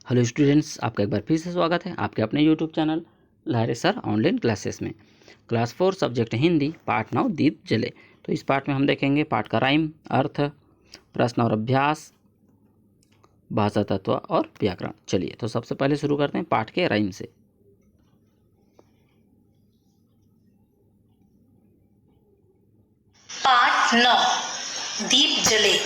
Hello students, आपका एक बार फिर से स्वागत है आपके अपने यूट्यूब चैनल लहरे सर ऑनलाइन क्लासेस में। क्लास 4 सब्जेक्ट हिंदी पार्ट 9 दीप जले। तो इस पार्ट में हम देखेंगे पाठ का राइम, अर्थ, प्रश्न और अभ्यास, भाषा तत्व और व्याकरण। चलिए तो सबसे पहले शुरू करते हैं पाठ के राइम से। पाठ 9 दीप जले।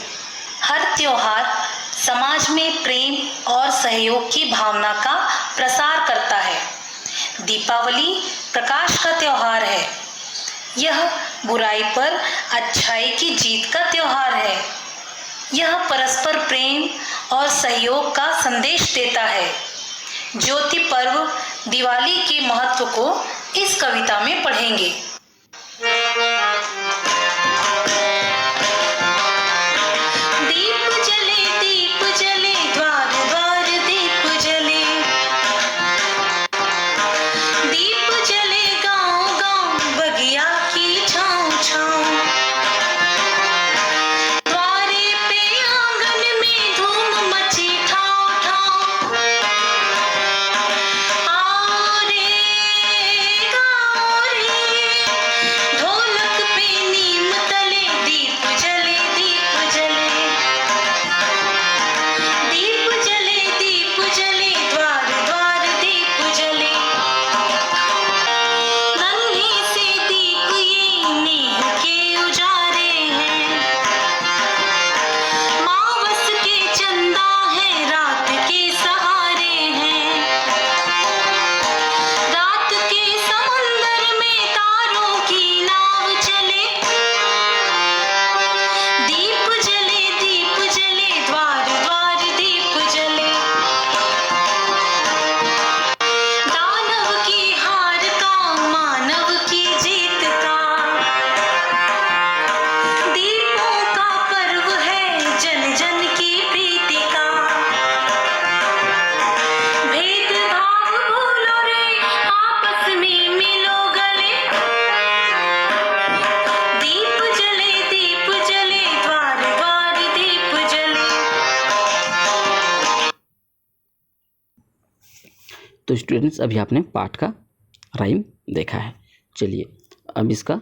हर त्योहार समाज में प्रेम और सहयोग की भावना का प्रसार करता है। दीपावली प्रकाश का त्योहार है। यह बुराई पर अच्छाई की जीत का त्योहार है। यह परस्पर प्रेम और सहयोग का संदेश देता है। ज्योति पर्व दिवाली के महत्व को इस कविता में पढ़ेंगे। तो स्टूडेंट्स, अभी आपने पाठ का राइम देखा है। चलिए अब इसका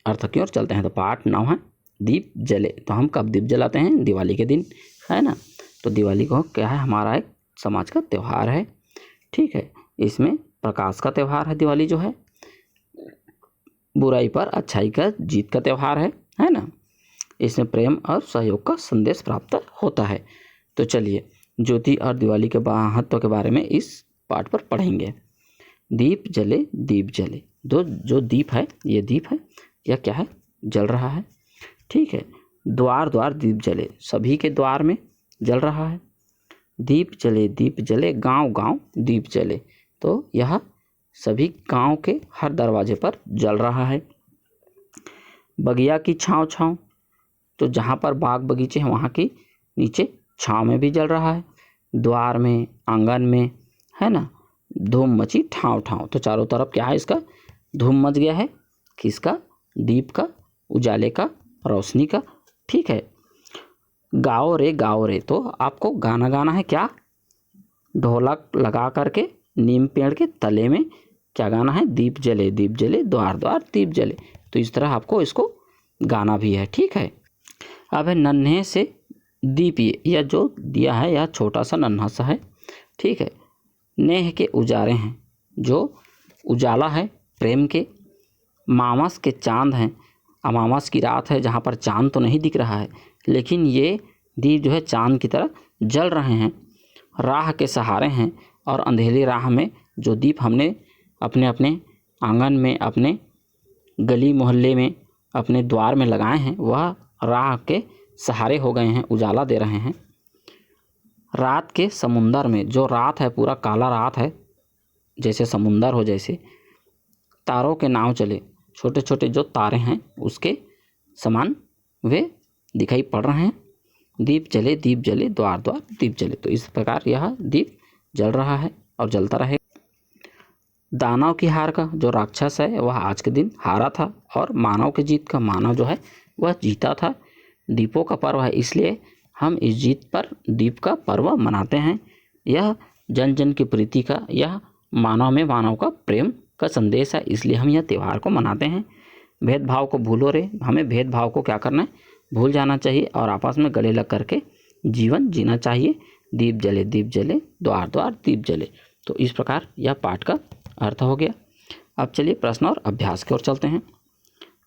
अर्थ की ओर चलते हैं। तो पाठ 9 है दीप जले। तो हम कब दीप जलाते हैं? दिवाली के दिन, है ना। तो दिवाली को क्या है, हमारा एक समाज का त्यौहार है, ठीक है। इसमें प्रकाश का त्यौहार है दिवाली जो है। बुराई पर अच्छाई का जीत का त्यौहार है ना। इसमें प्रेम और सहयोग का संदेश प्राप्त होता है। तो चलिए ज्योति और दिवाली के महत्व के बारे में इस पाठ पर पढ़ेंगे। दीप जले दीप जले। जो दीप है, ये दीप है, यह क्या है, जल रहा है, ठीक है। द्वार द्वार दीप जले, सभी के द्वार में जल रहा है। दीप जले गांव गांव दीप जले। तो यह सभी गांव के हर दरवाजे पर जल रहा है। बगिया की छाँव छाँव, तो जहाँ पर बाग बगीचे हैं वहाँ की नीचे छाँव में भी जल रहा है। द्वार में, आंगन में, है ना। धूम मची ठाव ठाव, तो चारों तरफ क्या है, इसका धूम मच गया है। किसका? दीप का, उजाले का, रोशनी का, ठीक है। गाओ रे, तो आपको गाना गाना है। क्या? ढोलक लगा करके नीम पेड़ के तले में क्या गाना है? दीप जले द्वार द्वार दीप जले। तो इस तरह आपको इसको गाना भी है, ठीक है। अब है नन्हे से दीप। यह जो दिया है यह छोटा सा नन्हा सा है, ठीक है। नेह के उजारे हैं, जो उजाला है प्रेम के। मामस के चांद हैं, अमावस की रात है जहाँ पर चांद तो नहीं दिख रहा है, लेकिन ये दीप जो है चांद की तरह जल रहे हैं। राह के सहारे हैं, और अंधेरी राह में जो दीप हमने अपने अपने आंगन में, अपने गली मोहल्ले में, अपने द्वार में लगाए हैं, वह राह के सहारे हो गए हैं, उजाला दे रहे हैं। रात के समुंदर में, जो रात है पूरा काला रात है, जैसे समुंदर हो, जैसे तारों के नाव चले, छोटे छोटे जो तारे हैं उसके समान वे दिखाई पड़ रहे हैं। दीप जले द्वार द्वार दीप जले। तो इस प्रकार यह दीप जल रहा है और जलता रहे। दानव की हार का, जो राक्षस है वह आज के दिन हारा था, और मानव की जीत का, मानव जो है वह जीता था। दीपों का पर्व है, इसलिए हम इस जीत पर दीप का पर्व मनाते हैं। यह जन जन की प्रीति का, यह मानव में मानव का प्रेम का संदेश है, इसलिए हम यह त्यौहार को मनाते हैं। भेदभाव को भूलो रे, हमें भेदभाव को क्या करना है, भूल जाना चाहिए और आपस में गले लग करके जीवन जीना चाहिए। दीप जले द्वार द्वार दीप जले। तो इस प्रकार यह पाठ का अर्थ हो गया। अब चलिए प्रश्न और अभ्यास की ओर चलते हैं।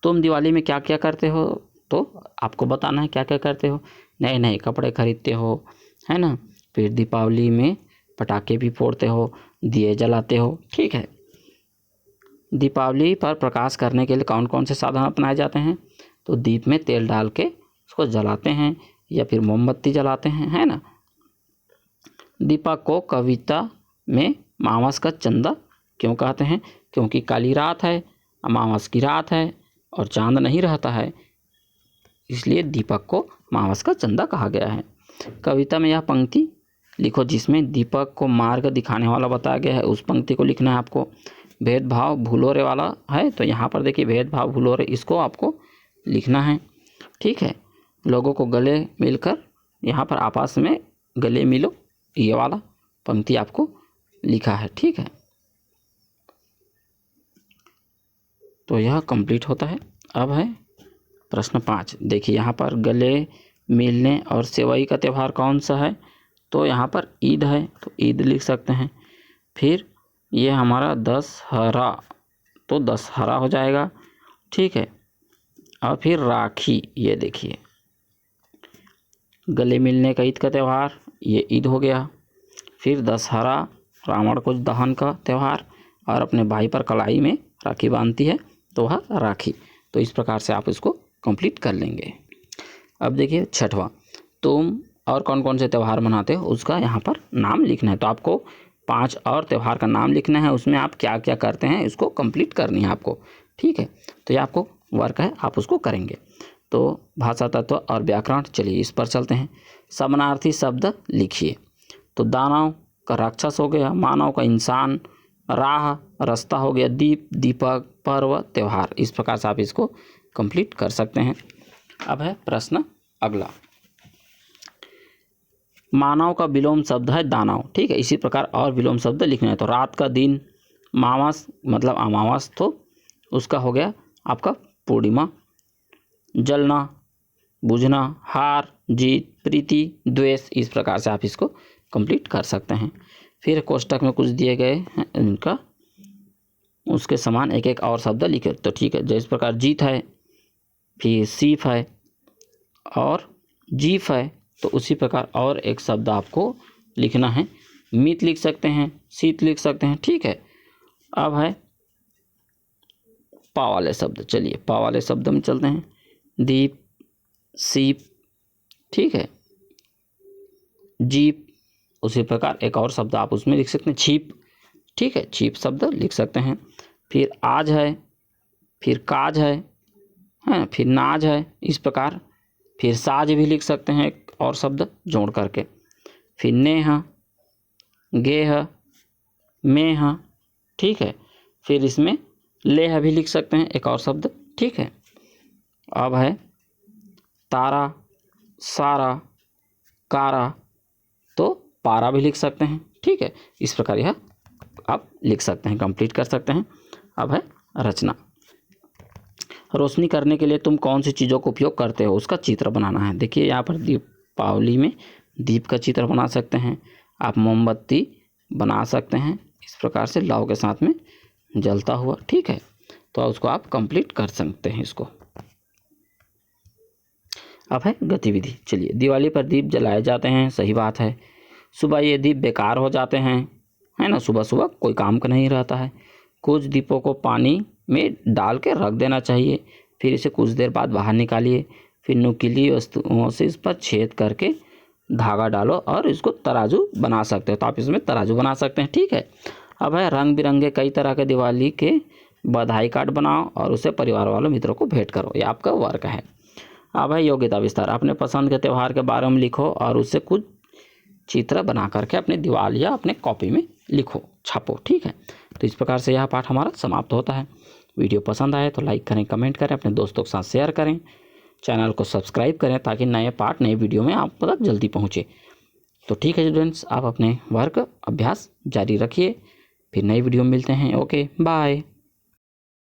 तुम दिवाली में क्या क्या करते हो, तो आपको बताना है क्या क्या करते हो। नए नए कपड़े खरीदते हो, है ना, फिर दीपावली में पटाखे भी फोड़ते हो, दिए जलाते हो, ठीक है। दीपावली पर प्रकाश करने के लिए कौन कौन से साधन अपनाए जाते हैं, तो दीप में तेल डाल के उसको जलाते हैं या फिर मोमबत्ती जलाते हैं, है ना। दीपक को कविता में अमावस का चंदा क्यों कहते हैं, क्योंकि काली रात है, अमावस की रात है और चांद नहीं रहता है, इसलिए दीपक को अमावस का चंदा कहा गया है। कविता में यह पंक्ति लिखो जिसमें दीपक को मार्ग दिखाने वाला बताया गया है, उस पंक्ति को लिखना है आपको। भेदभाव भूलो रे वाला है, तो यहाँ पर देखिए भेदभाव भूलो रे, इसको आपको लिखना है, ठीक है। लोगों को गले मिलकर, यहाँ पर आपस में गले मिलो, ये वाला पंक्ति आपको लिखा है, ठीक है। तो यह कंप्लीट होता है। अब है प्रश्न 5। देखिए यहाँ पर गले मिलने और सेवई का त्यौहार कौन सा है, तो यहाँ पर ईद है, तो ईद लिख सकते हैं। फिर ये हमारा दशहरा, तो दशहरा हो जाएगा, ठीक है। और फिर राखी, ये देखिए गले मिलने का ईद का त्यौहार, ये ईद हो गया। फिर दशहरा रावण को दहन का त्यौहार, और अपने भाई पर कलाई में राखी बांधती है, तो वह राखी। तो इस प्रकार से आप इसको कंप्लीट कर लेंगे। अब देखिए 6वां, तुम और कौन कौन से त्यौहार मनाते हो उसका यहाँ पर नाम लिखना है। तो आपको 5 और त्यौहार का नाम लिखना है, उसमें आप क्या क्या करते हैं इसको कंप्लीट करनी है आपको, ठीक है। तो ये आपको वर्क है, आप उसको करेंगे। तो भाषा तत्व और व्याकरण, चलिए इस पर चलते हैं। समानार्थी शब्द लिखिए। तो दानव का राक्षस हो गया, मानव का इंसान, राह रास्ता हो गया, दीप दीपक, पर्व त्यौहार। इस प्रकार से आप इसको कंप्लीट कर सकते हैं। अब है प्रश्न अगला, मानव का विलोम शब्द है दानव, ठीक है। इसी प्रकार और विलोम शब्द लिखना है। तो रात का दिन, मावस मतलब अमावस, तो उसका हो गया आपका पूर्णिमा। जलना बुझना, हार जीत, प्रीति द्वेष, इस प्रकार से आप इसको कंप्लीट कर सकते हैं। फिर कोष्टक में कुछ दिए गए हैं इनका, उसके समान एक एक और शब्द लिखे, तो ठीक है। जिस प्रकार जीत है, फिर सीफ है और जीफ है, तो उसी प्रकार और एक शब्द आपको लिखना है। मीत लिख सकते हैं, शीत लिख सकते हैं, ठीक है। अब है पा वाले शब्द, चलिए पा वाले शब्द में चलते हैं। दीप, सीप, ठीक है, जीप, उसी प्रकार एक और शब्द आप उसमें लिख सकते हैं, छिप, ठीक है, छिप शब्द लिख सकते हैं। फिर आज है, फिर काज है, फिर नाज है, इस प्रकार। फिर साज भी लिख सकते हैं एक और शब्द जोड़ करके। फिर नेह, गेह, मेह, ठीक है। फिर इसमें लेह भी लिख सकते हैं एक और शब्द, ठीक है। अब है तारा, सारा, कारा, तो पारा भी लिख सकते हैं, ठीक है। इस प्रकार यह आप लिख सकते हैं, कंप्लीट कर सकते हैं। अब है रचना। रोशनी करने के लिए तुम कौन सी चीज़ों का उपयोग करते हो, उसका चित्र बनाना है। देखिए यहाँ पर दीपावली में दीप का चित्र बना सकते हैं, आप मोमबत्ती बना सकते हैं, इस प्रकार से लौ के साथ में जलता हुआ, ठीक है। तो उसको आप कंप्लीट कर सकते हैं इसको। अब है गतिविधि। चलिए, दिवाली पर दीप जलाए जाते हैं, सही बात है। सुबह ये दीप बेकार हो जाते हैं, है ना, सुबह सुबह कोई काम का नहीं रहता है। कुछ दीपों को पानी में डाल के रख देना चाहिए, फिर इसे कुछ देर बाद बाहर निकालिए। फिर नुकीली वस्तुओं से इस पर छेद करके धागा डालो और इसको तराजू बना सकते हो, तो आप इसमें तराजू बना सकते हैं, ठीक है। अब है रंग बिरंगे कई तरह के दिवाली के बधाई कार्ड बनाओ और उसे परिवार वालों मित्रों को भेंट करो, ये आपका वर्क है। अब है योग्यता विस्तार। अपने पसंद के त्यौहार के बारे में लिखो और उससे कुछ चित्र बना करके अपने दीवार या अपने कॉपी में लिखो, छापो, ठीक है। तो इस प्रकार से यह पाठ हमारा समाप्त होता है। वीडियो पसंद आए तो लाइक करें, कमेंट करें, अपने दोस्तों के साथ शेयर करें, चैनल को सब्सक्राइब करें ताकि नए पाठ नए वीडियो में आप तक जल्दी पहुँचे। तो ठीक है स्टूडेंट्स, आप अपने वर्क अभ्यास जारी रखिए, फिर नई वीडियो में मिलते हैं। Okay bye.